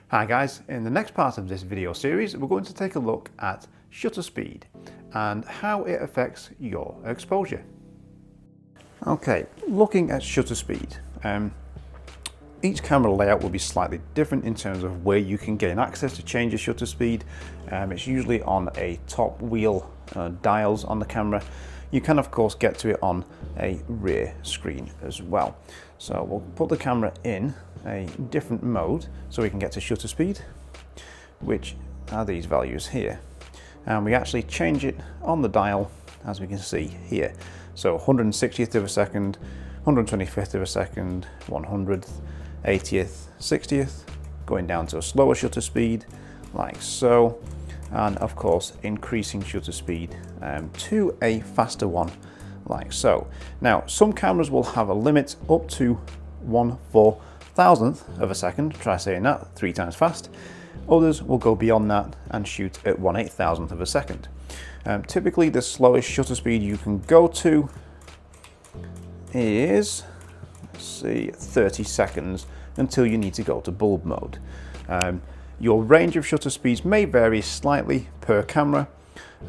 Hi guys, in the next part of this video series we're going to take a look at shutter speed and how it affects your exposure. Okay, looking at shutter speed, each camera layout will be slightly different in terms of where you can gain access to change your shutter speed. It's usually on a top wheel dials on the camera. You can of course get to it on a rear screen as well. So we'll put the camera in a different mode so we can get to shutter speed, which are these values here. And we actually change it on the dial, as we can see here. So 160th of a second, 125th of a second, 100th, 80th, 60th, going down to a slower shutter speed, like so. And of course, increasing shutter speed to a faster one, like so. Now, some cameras will have a limit up to 1/4000th of a second. Try saying that 3 times fast. Others will go beyond that and shoot at 1/8000th of a second. Typically, the slowest shutter speed you can go to is, let's see, 30 seconds until you need to go to bulb mode. Your range of shutter speeds may vary slightly per camera,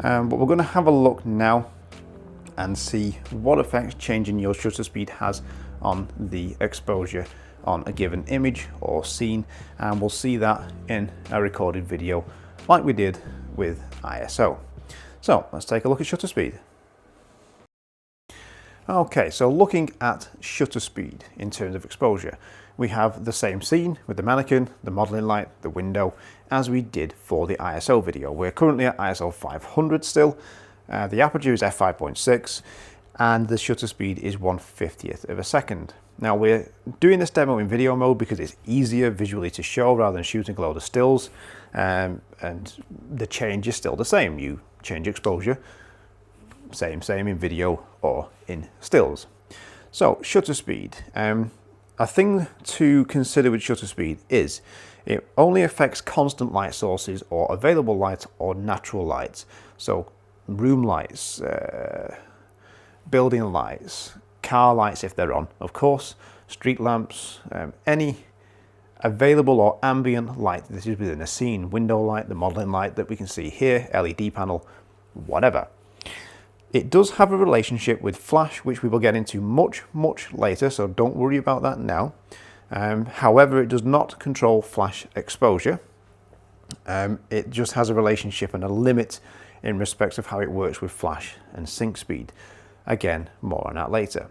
but we're going to have a look now and see what effects changing your shutter speed has on the exposure on a given image or scene, and we'll see that in a recorded video like we did with ISO. So let's take a look at shutter speed. Okay, so looking at shutter speed in terms of exposure, we have the same scene with the mannequin, the modeling light, the window, as we did for the ISO video. We're currently at ISO 500 still. The aperture is f5.6 and the shutter speed is 1/50th of a second. Now we're doing this demo in video mode because it's easier visually to show rather than shooting a load of stills, and the change is still the same. You change exposure, same in video or in stills. So shutter speed. A thing to consider with shutter speed is it only affects constant light sources or available light or natural lights. So room lights, building lights, car lights if they're on, of course, street lamps, any available or ambient light that is within a scene, window light, the modeling light that we can see here, LED panel, whatever. It does have a relationship with flash, which we will get into much later, so don't worry about that now. However, it does not control flash exposure. It just has a relationship and a limit in respect of how it works with flash and sync speed. Again, more on that later.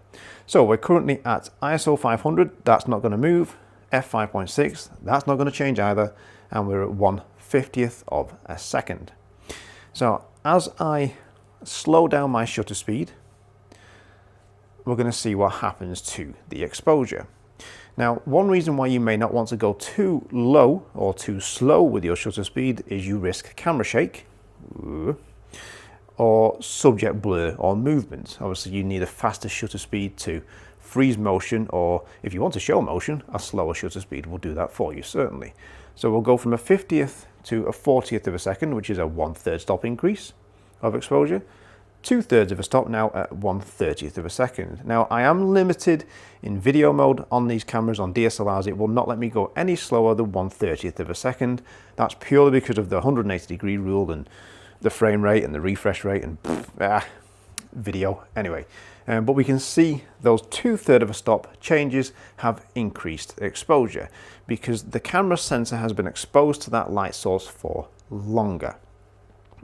So we're currently at ISO 500, that's not going to move. f5.6, that's not going to change either. And we're at 1/50th of a second. So as I slow down my shutter speed, we're going to see what happens to the exposure. Now, one reason why you may not want to go too low or too slow with your shutter speed is you risk camera shake or subject blur or movement. Obviously, you need a faster shutter speed to freeze motion, or if you want to show motion, a slower shutter speed will do that for you, certainly. So we'll go from a 50th to a 40th of a second, which is a 1/3 stop increase of exposure. 2/3 of a stop now at 1/30th of a second. Now I am limited in video mode on these cameras, on DSLRs. It will not let me go any slower than 1/30th of a second. That's purely because of the 180-degree rule and the frame rate and the refresh rate and video anyway. But we can see those 2/3 of a stop changes have increased exposure because the camera sensor has been exposed to that light source for longer.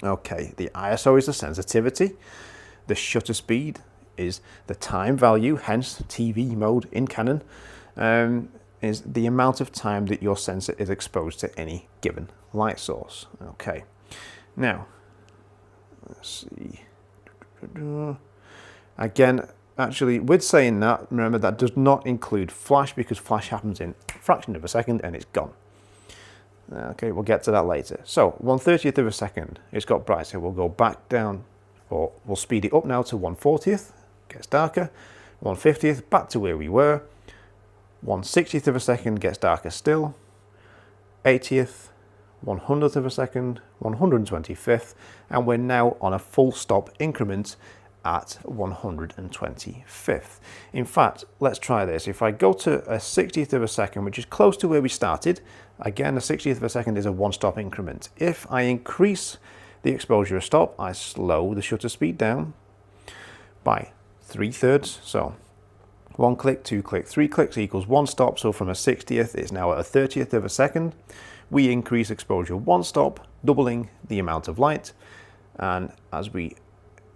Okay, the ISO is the sensitivity, the shutter speed is the time value, hence TV mode in Canon, is the amount of time that your sensor is exposed to any given light source. Okay, now, let's see. Again, actually, with saying that, remember that does not include flash because flash happens in a fraction of a second and it's gone. Okay, we'll get to that later. So 1/30th of a second, it's got brighter. We'll go back down, or we'll speed it up now to 1/40th, gets darker. 1/50th, back to where we were. 1/60th of a second, gets darker still. 80th, 100th of a second, 125th, and we're now on a full stop increment at 125th. In fact, let's try this. If I go to a 60th of a second, which is close to where we started, again, a 60th of a second is a one-stop increment. If I increase the exposure a stop, I slow the shutter speed down by 3/3. So 1 click, 2 click, 3 clicks equals 1 stop. So from a 60th, it's now at a 30th of a second. We increase exposure 1 stop, doubling the amount of light. And as we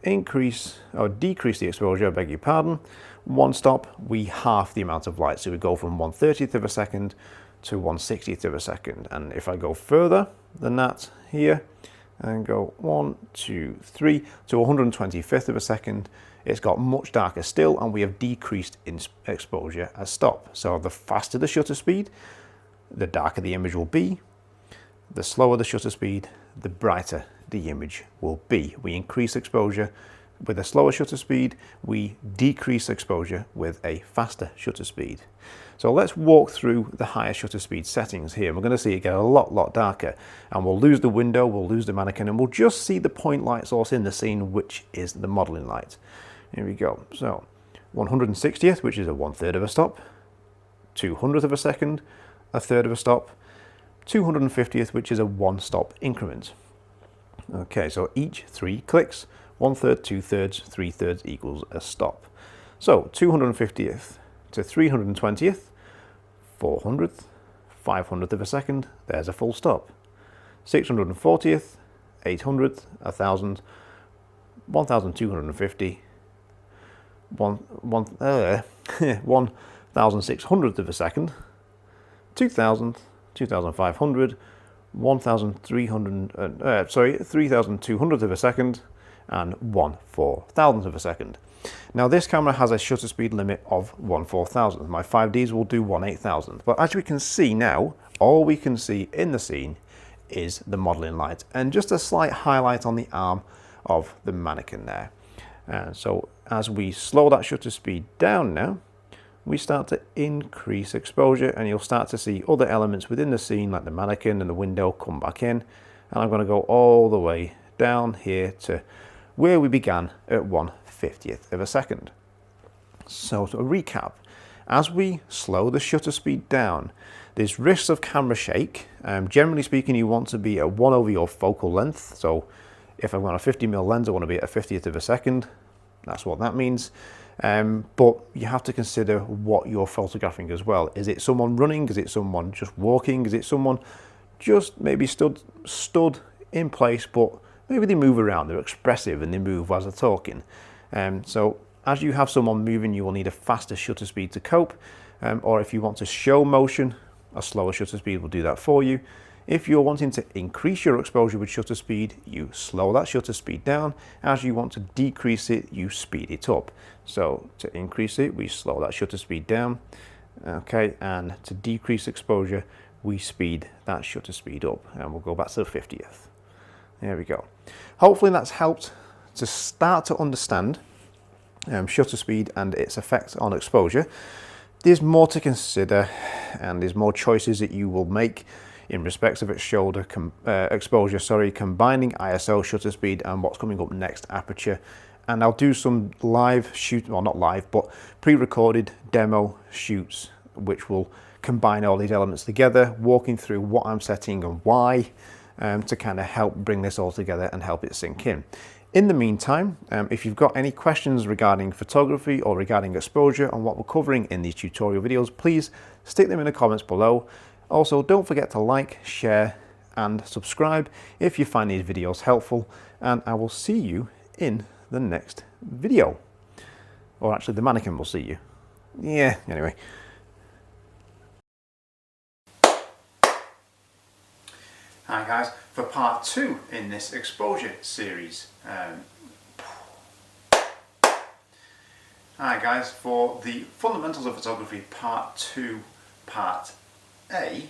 increase or decrease the exposure, I beg your pardon, 1 stop, we half the amount of light. So we go from 1/30th of a second to 1/60th of a second. And if I go further than that here and go 1, 2, 3 to 125th of a second, it's got much darker still, and we have decreased in exposure a stop. So the faster the shutter speed, the darker the image will be. The slower the shutter speed, the brighter the image will be. We increase exposure with a slower shutter speed, we decrease exposure with a faster shutter speed. So let's walk through the higher shutter speed settings here. We're going to see it get a lot darker, and we'll lose the window, we'll lose the mannequin, and we'll just see the point light source in the scene, which is the modeling light. Here we go. So 160th, which is a 1/3 of a stop, 200th of a second, a 1/3 of a stop, 250th, which is a 1-stop increment. Okay, so each 3 clicks, 1/3, 2/3, 3/3 equals a stop. So 250th to 320th, 400th, 500th of a second, there's a full stop. 640th, 800th, 1000, 1250, 1600th of a second, 2000, 2500, 3200th of a second, and 1/4000th of a second. Now this camera has a shutter speed limit of 1/4000. My 5Ds will do 1/8000. But as we can see now, all we can see in the scene is the modeling light and just a slight highlight on the arm of the mannequin there. And so as we slow that shutter speed down now, we start to increase exposure, and you'll start to see other elements within the scene like the mannequin and the window come back in. And I'm going to go all the way down here to where we began at 1/50th of a second. So to recap, as we slow the shutter speed down, there's risks of camera shake. Generally speaking, you want to be at 1 over your focal length. So if I've got a 50mm lens, I want to be at a 50th of a second. That's what that means. But you have to consider what you're photographing as well. Is it someone running? Is it someone just walking? Is it someone just maybe stood in place, but maybe they move around, they're expressive and they move as they're talking. So as you have someone moving, you will need a faster shutter speed to cope. Or if you want to show motion, a slower shutter speed will do that for you. If you're wanting to increase your exposure with shutter speed, you slow that shutter speed down. As you want to decrease it, you speed it up. So to increase it, we slow that shutter speed down. Okay, and to decrease exposure, we speed that shutter speed up, and we'll go back to the 50th. There we go. Hopefully that's helped to start to understand shutter speed and its effect on exposure. There's more to consider, and there's more choices that you will make in respect of its exposure, combining ISO, shutter speed, and what's coming up next, aperture. And I'll do some live shoot, well not live, but pre-recorded demo shoots, which will combine all these elements together, walking through what I'm setting and why, to kind of help bring this all together and help it sink in. In the meantime, if you've got any questions regarding photography or regarding exposure and what we're covering in these tutorial videos, please stick them in the comments below. Also, don't forget to like, share, and subscribe if you find these videos helpful, and I will see you in the next video. Or actually, the mannequin will see you. Yeah, anyway. Hi guys, for part 2 in this exposure series. Hi guys, for the fundamentals of photography part 2, part A.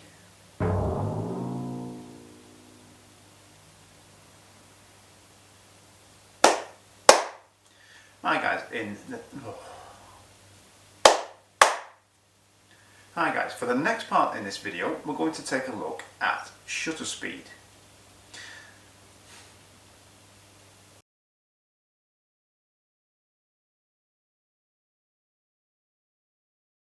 Hi guys, for the next part in this video, we're going to take a look at shutter speed.